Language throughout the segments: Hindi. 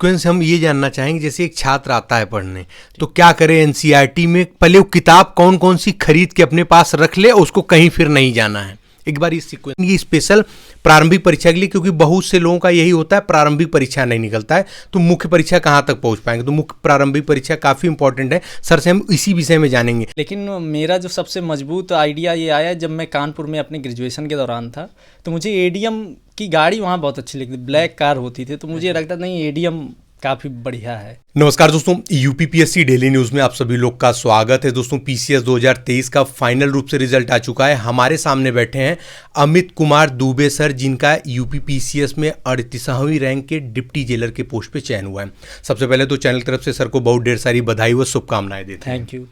सीक्वेंस हम ये जानना चाहेंगे, जैसे एक छात्र आता है पढ़ने तो क्या करे एनसीईआरटी में, पहले वो किताब कौन कौन सी खरीद के अपने पास रख ले, उसको कहीं फिर नहीं जाना है। एक बार इस सीक्वेंस, ये स्पेशल प्रारंभिक परीक्षा के लिए, क्योंकि बहुत से लोगों का यही होता है प्रारंभिक परीक्षा नहीं निकलता है, तो मुख्य परीक्षा कहाँ तक पहुँच पाएंगे। तो मुख्य प्रारंभिक परीक्षा काफ़ी इंपॉर्टेंट है। सर से हम इसी विषय में जानेंगे। लेकिन मेरा जो सबसे मजबूत आइडिया ये आया जब मैं कानपुर में अपने ग्रेजुएशन के दौरान था, तो मुझे एडीएम की गाड़ी वहाँ बहुत अच्छी लगती, ब्लैक कार होती थी, तो मुझे लगता नहीं एडीएम काफ़ी बढ़िया है। नमस्कार दोस्तों, यूपीपीएससी डेली न्यूज़ में आप सभी लोग का स्वागत है। दोस्तों पीसीएस 2023 का फाइनल रूप से रिजल्ट आ चुका है। हमारे सामने बैठे हैं अमित कुमार दुबे सर, जिनका यूपीपीसीएस में 38वीं रैंक के डिप्टी जेलर के पोस्ट पे चयन हुआ है। सबसे पहले तो चैनल की तरफ से सर को बहुत ढेर सारी बधाई व शुभकामनाएं देते हैं। Thank you.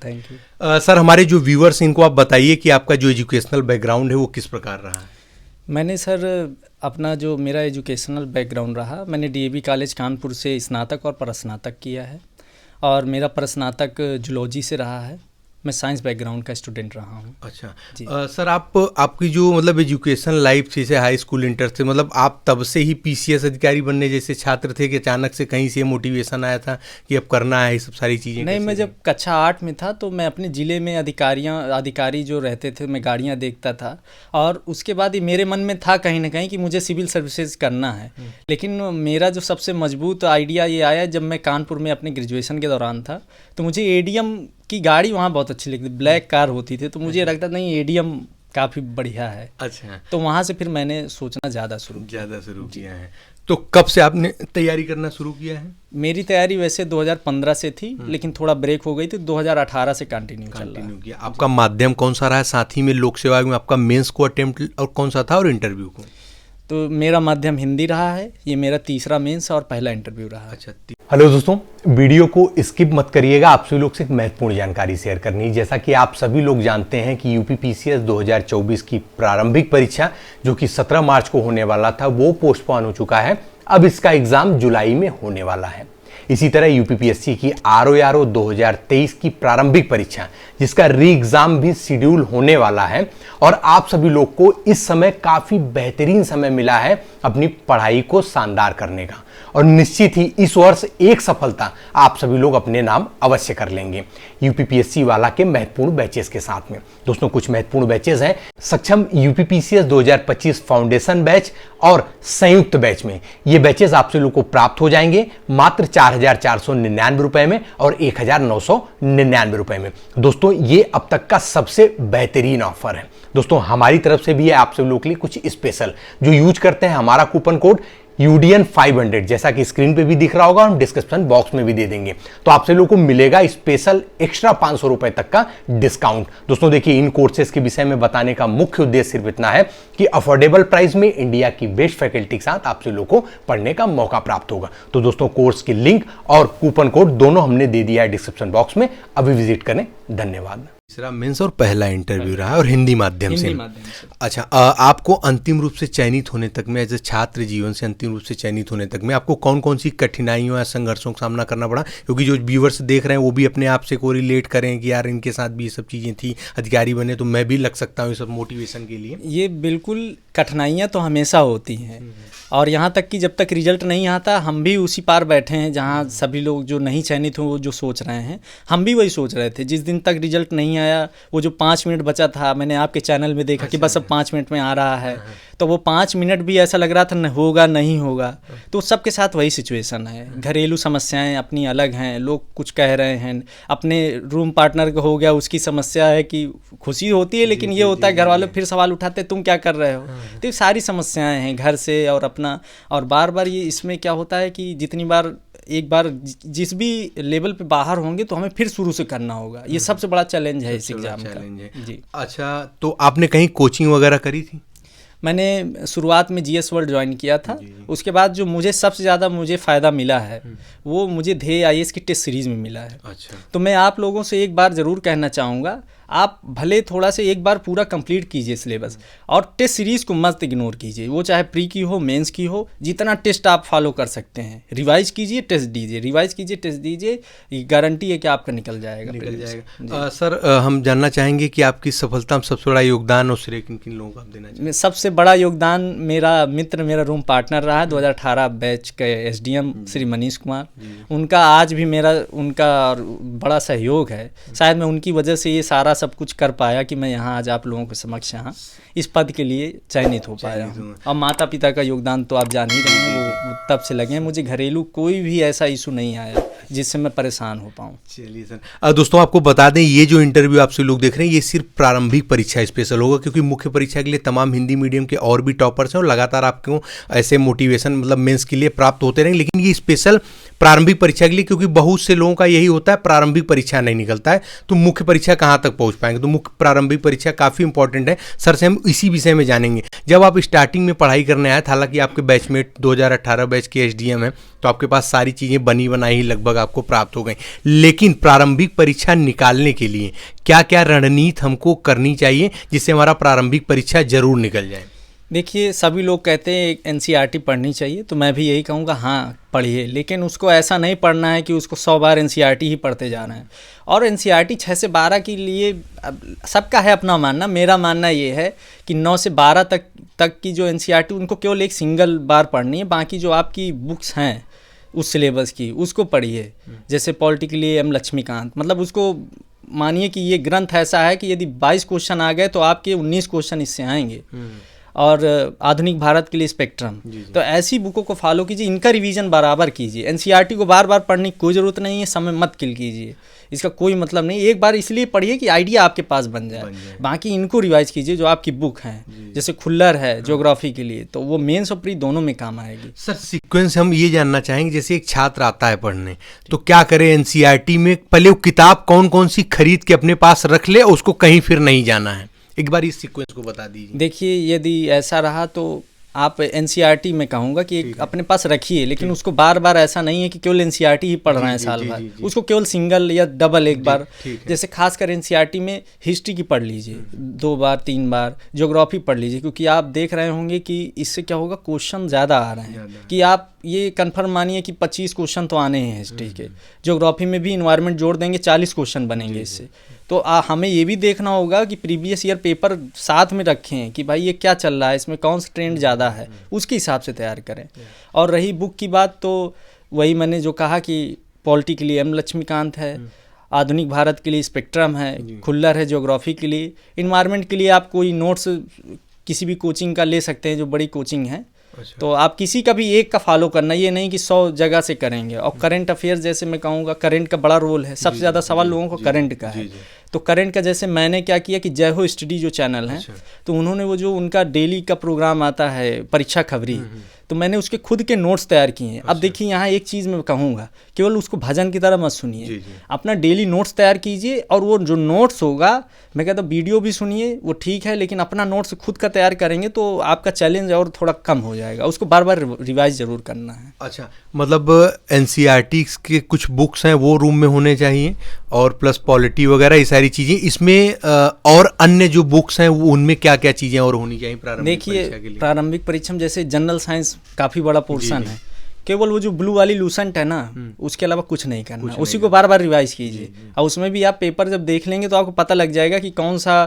सर, हमारे जो व्यूअर्स इनको आप बताइए कि आपका जो एजुकेशनल बैकग्राउंड है वो किस प्रकार रहा है। मैंने सर अपना जो मेरा एजुकेशनल बैकग्राउंड रहा, मैंने डीएवी कॉलेज कानपुर से स्नातक और परस्नातक किया है, और मेरा परस्नातक जूलॉजी से रहा है। मैं साइंस बैकग्राउंड का स्टूडेंट रहा हूँ। अच्छा जी। सर, आपकी जो मतलब एजुकेशन लाइफ जैसे हाई स्कूल इंटर से, मतलब आप तब से ही पीसीएस अधिकारी बनने जैसे छात्र थे कि अचानक से कहीं से मोटिवेशन आया था कि अब करना है ये सब सारी चीज़ें? नहीं, मैं जब कक्षा 8 में था तो मैं अपने ज़िले में अधिकारी जो रहते थे, मैं गाड़ियाँ देखता था, और उसके बाद ही मेरे मन में था कहीं ना कहीं कि मुझे सिविल सर्विसेज करना है। लेकिन मेरा जो सबसे मजबूत आइडिया ये आया जब मैं कानपुर में अपने ग्रेजुएशन के दौरान था, तो मुझे एडीएम की गाड़ी वहाँ बहुत अच्छी लगती, ब्लैक कार होती थी, तो मुझे लगता नहीं एडीएम काफ़ी बढ़िया है। अच्छा, तो वहाँ से फिर मैंने सोचना ज़्यादा शुरू किया है। तो कब से आपने तैयारी करना शुरू किया है? मेरी तैयारी वैसे 2015 से थी, लेकिन थोड़ा ब्रेक हो गई थी, 2018 से कंटिन्यू चल रहा है। आपका माध्यम कौन सा रहा, साथ ही में लोक सेवा में आपका मेंस को अटेम्प्ट और कौन सा था और इंटरव्यू को? तो मेरा माध्यम हिंदी रहा है, ये मेरा तीसरा मेंस और पहला इंटरव्यू रहा। अच्छा। हेलो दोस्तों, वीडियो को स्किप मत करिएगा, आप सभी लोग से एक महत्वपूर्ण जानकारी शेयर करनी है। जैसा कि आप सभी लोग जानते हैं कि यूपीपीसीएस 2024 की प्रारंभिक परीक्षा जो कि 17 मार्च को होने वाला था वो पोस्टपोन हो चुका है। अब इसका एग्जाम जुलाई में होने वाला है। इसी तरह यूपीपीएससी की आरओ 2023 की प्रारंभिक परीक्षा जिसका री एग्जाम भी शेड्यूल होने वाला है, और आप सभी लोग को इस समय काफी बेहतरीन समय मिला है अपनी पढ़ाई को शानदार करने का, और निश्चित ही इस वर्ष एक सफलता आप सभी लोग अपने नाम अवश्य कर लेंगे यूपीपीएससी वाला के महत्वपूर्ण बैचेस के साथ में। दोस्तों कुछ महत्वपूर्ण बैचेस हैं, सक्षम यूपीपीसीएस 2025 फाउंडेशन बैच और संयुक्त बैच में। ये बैचेस आप सभी लोग को प्राप्त हो जाएंगे मात्र 4,499 रुपए में और 1,999 रुपए में। दोस्तों ये अब तक का सबसे बेहतरीन ऑफर है। दोस्तों हमारी तरफ से भी है आप सभी लोगों के लिए कुछ स्पेशल, जो यूज करते हैं हमारा कूपन कोड UDN 500, जैसा कि स्क्रीन पे भी दिख रहा होगा, हम डिस्क्रिप्शन बॉक्स में भी दे देंगे, तो आप सभी लोगों को मिलेगा स्पेशल एक्स्ट्रा 500 रुपए तक का डिस्काउंट। दोस्तों देखिए, इन कोर्सेज के विषय में बताने का मुख्य उद्देश्य सिर्फ इतना है कि अफोर्डेबल प्राइस में इंडिया की बेस्ट फैकल्टी के साथ आप सभी लोगों को पढ़ने का मौका प्राप्त होगा। तो दोस्तों कोर्स की लिंक और कूपन कोड दोनों हमने दे दिया है डिस्क्रिप्शन बॉक्स में, अभी विजिट करें। धन्यवाद। तीसरा मेंस और पहला इंटरव्यू रहा और हिंदी माध्यम से। अच्छा, आपको अंतिम रूप से चयनित होने तक में, एज ए छात्र जीवन से अंतिम रूप से चयनित होने तक में आपको कौन कौन सी कठिनाइयों या संघर्षों का सामना करना पड़ा? क्योंकि जो व्यूअर्स देख रहे हैं वो भी अपने आप से को रिलेट करें कि यार इनके साथ भी ये सब चीज़ें थी, अधिकारी बने तो मैं भी लग सकता हूँ ये सब मोटिवेशन के लिए। ये बिल्कुल कठिनाइयाँ तो हमेशा होती हैं, और यहाँ तक कि जब तक रिजल्ट नहीं आता हम भी उसी पार बैठे हैं जहाँ सभी लोग जो नहीं चयनित हो वो जो सोच रहे हैं, हम भी वही सोच रहे थे। जिस दिन तक रिजल्ट नहीं आया, वो जो 5 मिनट बचा था, मैंने आपके चैनल में देखा कि बस अब 5 मिनट में आ रहा है, तो वो 5 मिनट भी ऐसा लग रहा था होगा नहीं होगा। तो सबके साथ वही सिचुएशन है, घरेलू समस्याएं अपनी अलग हैं, लोग कुछ कह रहे हैं, अपने रूम पार्टनर का हो गया उसकी समस्या है कि खुशी होती है, लेकिन ये होता है घर वाले फिर सवाल उठाते तुम क्या कर रहे हो। तो ये सारी समस्याएं हैं घर से और अपना, और बार बार ये इसमें क्या होता है कि जितनी बार एक बार जिस भी लेवल पे बाहर होंगे तो हमें फिर शुरू से करना होगा। ये सबसे बड़ा चैलेंज है इस एग्जाम का। जी। अच्छा, तो आपने कहीं कोचिंग वगैरह करी थी? मैंने शुरुआत में GS वर्ल्ड ज्वाइन किया था। उसके बाद जो मुझे सबसे ज़्यादा फ़ायदा मिला है वो मुझे ध्येय IAS की टेस्ट सीरीज़ में मिला है। अच्छा। तो मैं आप लोगों से एक बार ज़रूर कहना चाहूँगा, आप भले थोड़ा से एक बार पूरा कंप्लीट कीजिए सिलेबस, और टेस्ट सीरीज़ को मत इग्नोर कीजिए, वो चाहे प्री की हो मेंस की हो, जितना टेस्ट आप फॉलो कर सकते हैं रिवाइज कीजिए, टेस्ट दीजिए, रिवाइज कीजिए, टेस्ट दीजिए, ये गारंटी है कि आपका निकल जाएगा। सर हम जानना चाहेंगे कि आपकी सफलता में सबसे बड़ा योगदान और श्रेय किन किन लोगों को आप देना चाहिए? सबसे बड़ा योगदान मेरा मित्र, मेरा रूम पार्टनर रहा 2018 बैच के एसडीएम श्री मनीष कुमार, उनका आज भी मेरा उनका बड़ा सहयोग है। शायद मैं उनकी वजह से ये सारा सब कुछ कर पाया कि मैं यहाँ आज आप लोगों के समक्ष यहाँ इस पद के लिए चयनित हो पाया हूँ। और माता पिता का योगदान तो आप जान ही रहे हैं, वो तब से लगे हैं। मुझे घरेलू कोई भी ऐसा इशू नहीं आया जिससे मैं परेशान हो पाऊँ। चलिए सर, दोस्तों आपको बता दें ये जो इंटरव्यू आपसे लोग देख रहे हैं ये सिर्फ प्रारंभिक परीक्षा स्पेशल होगा, क्योंकि मुख्य परीक्षा के लिए तमाम हिंदी मीडियम के और भी टॉपर्स हैं और लगातार आपको ऐसे मोटिवेशन मतलब मेंस के लिए प्राप्त होते रहेंगे, लेकिन ये स्पेशल प्रारंभिक परीक्षा के लिए, क्योंकि बहुत से लोगों का यही होता है प्रारंभिक परीक्षा नहीं निकलता है तो मुख्य परीक्षा कहाँ तक पहुँच पाएंगे। तो मुख्य प्रारंभिक परीक्षा काफ़ी इंपॉर्टेंट है। सर से हम इसी विषय में जानेंगे। जब आप स्टार्टिंग में पढ़ाई करने आए, हालांकि आपके बैचमेट 2018 बैच के एसडीएम हैं, तो आपके पास सारी चीज़ें बनी बनाई ही लगभग आपको प्राप्त हो गई, लेकिन प्रारंभिक परीक्षा निकालने के लिए क्या क्या रणनीति हमको करनी चाहिए जिससे हमारा प्रारंभिक परीक्षा जरूर निकल जाए? देखिए, सभी लोग कहते हैं एनसीईआरटी पढ़नी चाहिए, तो मैं भी यही कहूँगा हाँ पढ़िए, लेकिन उसको ऐसा नहीं पढ़ना है कि उसको 100 बार एनसीईआरटी ही पढ़ते जाना है। और एनसीईआरटी 6 से 12 के लिए सबका है अपना मानना, मेरा मानना ये है कि 9 से 12 तक की जो एनसीईआरटी उनको केवल एक सिंगल बार पढ़नी है, बाकी जो आपकी बुक्स हैं उस सिलेबस की उसको पढ़िए। जैसे पॉलिटी के लिए एम लक्ष्मीकांत, मतलब उसको मानिए कि ये ग्रंथ ऐसा है कि यदि 22 क्वेश्चन आ गए तो आपके 19 क्वेश्चन इससे आएंगे। और आधुनिक भारत के लिए स्पेक्ट्रम, तो ऐसी बुकों को फॉलो कीजिए, इनका रिवीजन बराबर कीजिए। एनसीईआरटी को बार बार पढ़ने की कोई ज़रूरत नहीं है, समय मत किल कीजिए, इसका कोई मतलब नहीं। एक बार इसलिए पढ़िए कि आइडिया आपके पास बन जाए। बाकी इनको रिवाइज कीजिए जो आपकी बुक हैं, जैसे खुल्लर है ज्योग्राफी के लिए, तो वो मेंस और प्री दोनों में काम आएगी। सर सीक्वेंस हम ये जानना चाहेंगे, जैसे एक छात्र आता है पढ़ने तो क्या करे एनसीईआरटी में, पहले वो किताब कौन कौन सी खरीद के अपने पास रख ले, उसको कहीं फिर नहीं जाना है, एक बार इस सीक्वेंस को बता दीजिए। देखिए, यदि ऐसा रहा तो आप एनसीईआरटी में कहूँगा कि एक अपने पास रखिए, लेकिन उसको बार बार ऐसा नहीं है कि केवल एनसीईआरटी ही पढ़ रहे हैं साल भर, उसको केवल सिंगल या डबल एक बार, जैसे खासकर एनसीईआरटी में हिस्ट्री की पढ़ लीजिए 2 बार 3 बार, ज्योग्राफी पढ़ लीजिए, क्योंकि आप देख रहे होंगे कि इससे क्या होगा, क्वेश्चन ज़्यादा आ रहे हैं कि आप ये कन्फर्म मानिए कि 25 क्वेश्चन तो आने हैं हिस्ट्री के। ज्योग्राफी में भी इन्वायरमेंट जोड़ देंगे 40 क्वेश्चन बनेंगे इससे। तो हमें ये भी देखना होगा कि प्रीवियस ईयर पेपर साथ में रखें कि भाई ये क्या चल रहा है, इसमें कौन सा ट्रेंड ज़्यादा है, उसके हिसाब से तैयार करें। और रही बुक की बात, तो वही मैंने जो कहा कि पॉलिटी के लिए एम लक्ष्मीकांत है, आधुनिक भारत के लिए स्पेक्ट्रम है, खुल्लर है ज्योग्राफी के लिए, इन्वायरमेंट के लिए आप कोई नोट्स किसी भी कोचिंग का ले सकते हैं जो बड़ी कोचिंग है। अच्छा। तो आप किसी का भी एक का फॉलो करना, ये नहीं कि 100 जगह से करेंगे। और करंट अफेयर्स, जैसे मैं कहूँगा करंट का बड़ा रोल है, सबसे ज़्यादा सवाल लोगों को करंट का है। तो करंट का जैसे मैंने क्या किया कि जय हो स्टडी जो चैनल है, तो उन्होंने वो जो उनका डेली का प्रोग्राम आता है परीक्षा खबरी, तो मैंने उसके खुद के नोट्स तैयार किए हैं। अब देखिए, यहाँ एक चीज़ मैं कहूँगा, केवल उसको भजन की तरह मत सुनिए, अपना डेली नोट्स तैयार कीजिए। और वो जो नोट्स होगा, मैं कहता हूँ वीडियो भी सुनिए, वो ठीक है, लेकिन अपना नोट्स खुद का तैयार करेंगे तो आपका चैलेंज और थोड़ा कम हो जाएगा। उसको बार बार रिवाइज जरूर करना है। अच्छा, मतलब एनसीईआरटी के कुछ बुक्स हैं वो रूम में होने चाहिए, और प्लस पॉलिटी वगैरह ये सारी चीज़ें इसमें, और अन्य जो बुक्स हैं उनमें क्या क्या चीज़ें और होनी चाहिए प्रारंभिक परीक्षा के लिए? देखिए, प्रारंभिक परीक्षा में जैसे जनरल साइंस काफ़ी बड़ा पोर्शन है, केवल वो जो ब्लू वाली लूसेंट है ना, उसके अलावा कुछ नहीं करना, उसी को बार बार रिवाइज कीजिए। और उसमें भी आप पेपर जब देख लेंगे तो आपको पता लग जाएगा कि कौन सा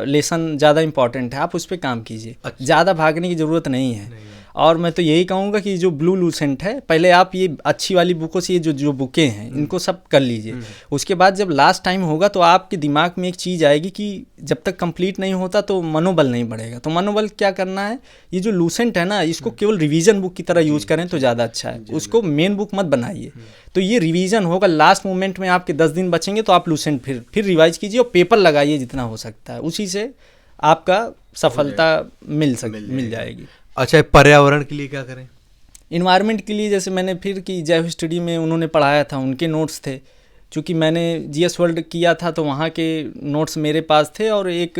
लेसन ज़्यादा इंपॉर्टेंट है, आप उस पर काम कीजिए। ज़्यादा भागने की ज़रूरत नहीं है। और मैं तो यही कहूँगा कि जो ब्लू लूसेंट है, पहले आप ये अच्छी वाली बुकों से ये जो बुकें हैं इनको सब कर लीजिए। उसके बाद जब लास्ट टाइम होगा तो आपके दिमाग में एक चीज़ आएगी कि जब तक कंप्लीट नहीं होता तो मनोबल नहीं बढ़ेगा। तो मनोबल क्या करना है, ये जो लूसेंट है ना, इसको केवल रिवीजन बुक की तरह यूज़ करें तो ज़्यादा अच्छा है, उसको मेन बुक मत बनाइए। तो ये रिवीजन होगा, लास्ट मोमेंट में आपके 10 दिन बचेंगे तो आप लूसेंट फिर रिवाइज कीजिए और पेपर लगाइए जितना हो सकता है, उसी से आपका सफलता मिल जाएगी। अच्छा, पर्यावरण के लिए क्या करें? इन्वायरमेंट के लिए जैसे मैंने फिर कि जय हो स्टडी में उन्होंने पढ़ाया था, उनके नोट्स थे, चूँकि मैंने जीएस वर्ल्ड किया था तो वहाँ के नोट्स मेरे पास थे, और एक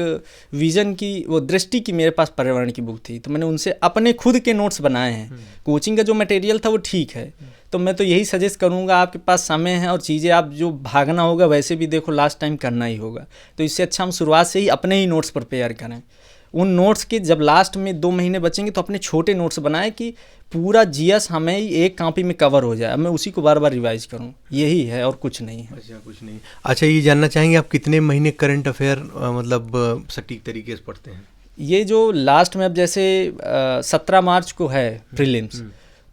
विज़न की वो दृष्टि की मेरे पास पर्यावरण की बुक थी, तो मैंने उनसे अपने खुद के नोट्स बनाए हैं। कोचिंग का जो मटेरियल था वो ठीक है, तो मैं तो यही सजेस्ट करूँगा, आपके पास समय है और चीज़ें आप जो भागना होगा वैसे भी देखो लास्ट टाइम करना ही होगा, तो इससे अच्छा हम शुरुआत से ही अपने ही नोट्स प्रिपेयर करें। उन नोट्स के जब लास्ट में 2 महीने बचेंगे तो अपने छोटे नोट्स बनाए कि पूरा जीएस हमें ही एक कॉपी में कवर हो जाए, मैं उसी को बार बार रिवाइज करूं, यही है और कुछ नहीं है। अच्छा, कुछ नहीं। अच्छा, ये जानना चाहेंगे आप कितने महीने करंट अफेयर मतलब सटीक तरीके से पढ़ते हैं? ये जो लास्ट में अब जैसे 17 मार्च को है प्रीलिम्स,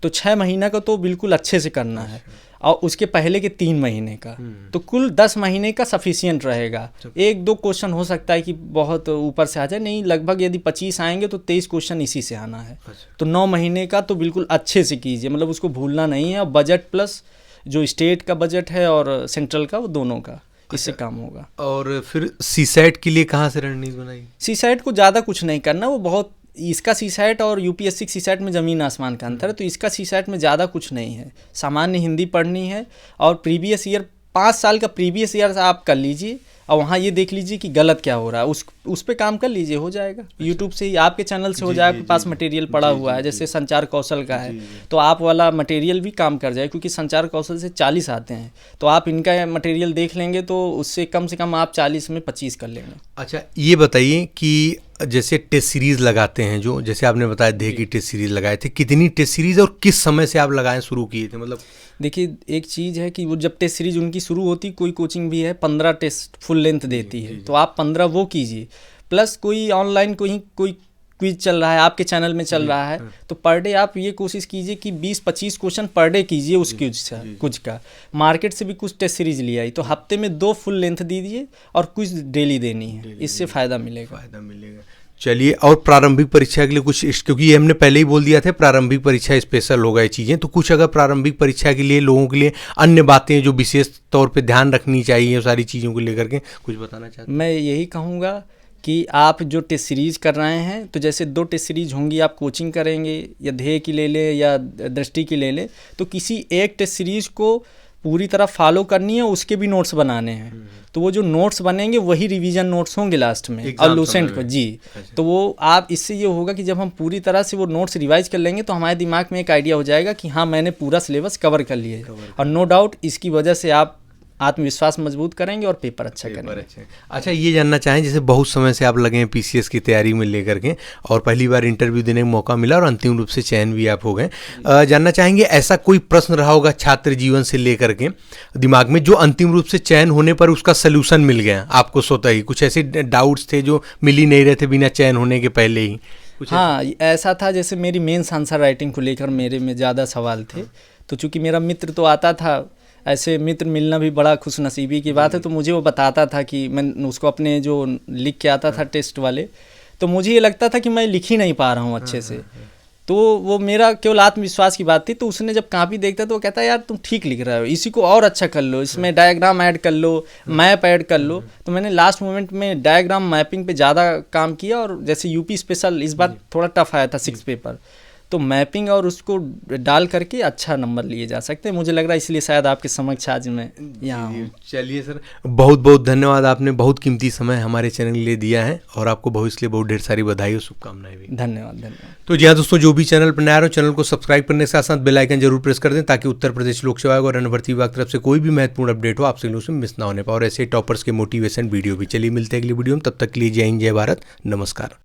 तो 6 महीने का तो बिल्कुल अच्छे से करना है, और उसके पहले के 3 महीने का, तो कुल 10 महीने का सफिशियंट रहेगा। 1-2 क्वेश्चन हो सकता है कि बहुत ऊपर से आ जाए, नहीं लगभग यदि 25 आएंगे तो 23 क्वेश्चन इसी से आना है। तो 9 महीने का तो बिल्कुल अच्छे से कीजिए, मतलब उसको भूलना नहीं है, और बजट प्लस जो स्टेट का बजट है और सेंट्रल का, वो दोनों का, इससे काम होगा। और फिर सीसैट के लिए कहाँ से रणनीति बनाई? सीसैट को ज़्यादा कुछ नहीं करना, वो बहुत, इसका सीसैट और यूपीएससी सीसैट में ज़मीन आसमान का अंतर है, तो इसका सीसैट में ज़्यादा कुछ नहीं है, सामान्य हिंदी पढ़नी है, और प्रीवियस ईयर 5 साल का प्रीवियस ईयर आप कर लीजिए, और वहाँ ये देख लीजिए कि गलत क्या हो रहा है, उस पे काम कर लीजिए, हो जाएगा। यूट्यूब से ही, आपके चैनल से हो जाएगा, आपके पास मटेरियल पड़ा हुआ है, जैसे संचार कौशल का है, तो आप वाला मटेरियल भी काम कर जाए, क्योंकि संचार कौशल से 40 आते हैं, तो आप इनका मटेरियल देख लेंगे तो उससे कम से कम आप 40 में 25 कर लेंगे। अच्छा, ये बताइए कि जैसे टेस्ट सीरीज़ लगाते हैं, जो जैसे आपने बताया देह की टेस्ट सीरीज़ लगाए थे, कितनी टेस्ट सीरीज़ और किस समय से आप लगाए शुरू किए थे? मतलब देखिए, एक चीज़ है कि वो जब टेस्ट सीरीज उनकी शुरू होती, कोई कोचिंग भी है 15 टेस्ट फुल लेंथ देती है, तो आप 15 वो कीजिए, प्लस कोई ऑनलाइन कोई क्विज चल रहा है, आपके चैनल में चल रहा है, तो पर डे आप ये कोशिश कीजिए कि 20-25 क्वेश्चन पर डे कीजिए उस क्विज का। मार्केट से भी कुछ टेस्ट सीरीज लिया ही, तो हफ्ते में 2 फुल लेंथ दीजिए और क्विज डेली देनी है, इससे फ़ायदा मिलेगा। चलिए, और प्रारंभिक परीक्षा के लिए कुछ, क्योंकि ये हमने पहले ही बोल दिया था प्रारंभिक परीक्षा स्पेशल होगा ये चीज़ें, तो कुछ अगर प्रारंभिक परीक्षा के लिए लोगों के लिए अन्य बातें जो विशेष तौर पे ध्यान रखनी चाहिए, सारी चीज़ों को लेकर के कुछ बताना चाहते हैं? मैं यही कहूँगा कि आप जो टेस्ट सीरीज कर रहे हैं, तो जैसे 2 टेस्ट सीरीज होंगी, आप कोचिंग करेंगे या ध्येय की ले लें या दृष्टि की ले लें, तो किसी एक टेस्ट सीरीज को पूरी तरह फॉलो करनी है, उसके भी नोट्स बनाने हैं, तो वो जो नोट्स बनेंगे वही रिवीजन नोट्स होंगे लास्ट में, और लूसेंट को जी। तो वो आप, इससे ये होगा कि जब हम पूरी तरह से वो नोट्स रिवाइज कर लेंगे तो हमारे दिमाग में एक आइडिया हो जाएगा कि हाँ, मैंने पूरा सिलेबस कवर कर लिया है, और नो डाउट इसकी वजह से आप आत्मविश्वास मजबूत करेंगे और पेपर अच्छा करेंगे। अच्छा, ये जानना चाहें, जैसे बहुत समय से आप लगे हैं पीसीएस की तैयारी में लेकर के, और पहली बार इंटरव्यू देने का मौका मिला और अंतिम रूप से चयन भी आप हो गए, जानना चाहेंगे ऐसा कोई प्रश्न रहा होगा छात्र जीवन से लेकर के दिमाग में, जो अंतिम रूप से चयन होने पर उसका सलूशन मिल गया आपको स्वतः ही? कुछ ऐसे डाउट्स थे जो मिल ही नहीं रहे थे बिना चयन होने के पहले ही? हाँ, ऐसा था, जैसे मेरी मेंस आंसर राइटिंग को लेकर मेरे में ज़्यादा सवाल थे, तो चूँकि मेरा मित्र तो आता था, ऐसे मित्र मिलना भी बड़ा खुशनसीबी की बात है, तो मुझे वो बताता था कि मैं उसको अपने जो लिख के आता था टेस्ट वाले, तो मुझे ये लगता था कि मैं लिख ही नहीं पा रहा हूँ अच्छे से, तो वो मेरा केवल आत्मविश्वास की बात थी। तो उसने जब कॉपी देखता तो वो कहता है यार तुम ठीक लिख रहे हो, इसी को और अच्छा कर लो, इसमें डायग्राम ऐड कर लो, मैप ऐड कर लो। तो मैंने लास्ट मोमेंट में डायग्राम मैपिंग पे ज़्यादा काम किया, और जैसे यूपी स्पेशल इस बार थोड़ा टफ आया था 6 पेपर, तो मैपिंग और उसको डाल करके अच्छा नंबर लिए जा सकते हैं, मुझे लग रहा है, इसलिए शायद आपके समक्ष आज मैं यहाँ हूँ। चलिए सर, बहुत बहुत धन्यवाद, आपने बहुत कीमती समय हमारे चैनल के लिए दिया है, और आपको भविष्य के लिए बहुत ढेर सारी बधाई और शुभकामनाएं भी। धन्यवाद। तो जी हाँ दोस्तों, जो भी चैनल पर नया हो, चैनल को सब्सक्राइब करने के साथ साथ बेल आइकन जरूर प्रेस कर दें, ताकि उत्तर प्रदेश लोक सेवा आयोग और अन्य भर्ती विभाग तरफ से कोई भी महत्वपूर्ण अपडेट हो आपसे लोगों से मिस ना होने पाए, और ऐसे टॉपर्स के मोटिवेशन वीडियो भी। चलिए मिलते हैं अगली वीडियो में, तब तक के लिए जय हिंद, जय भारत, नमस्कार।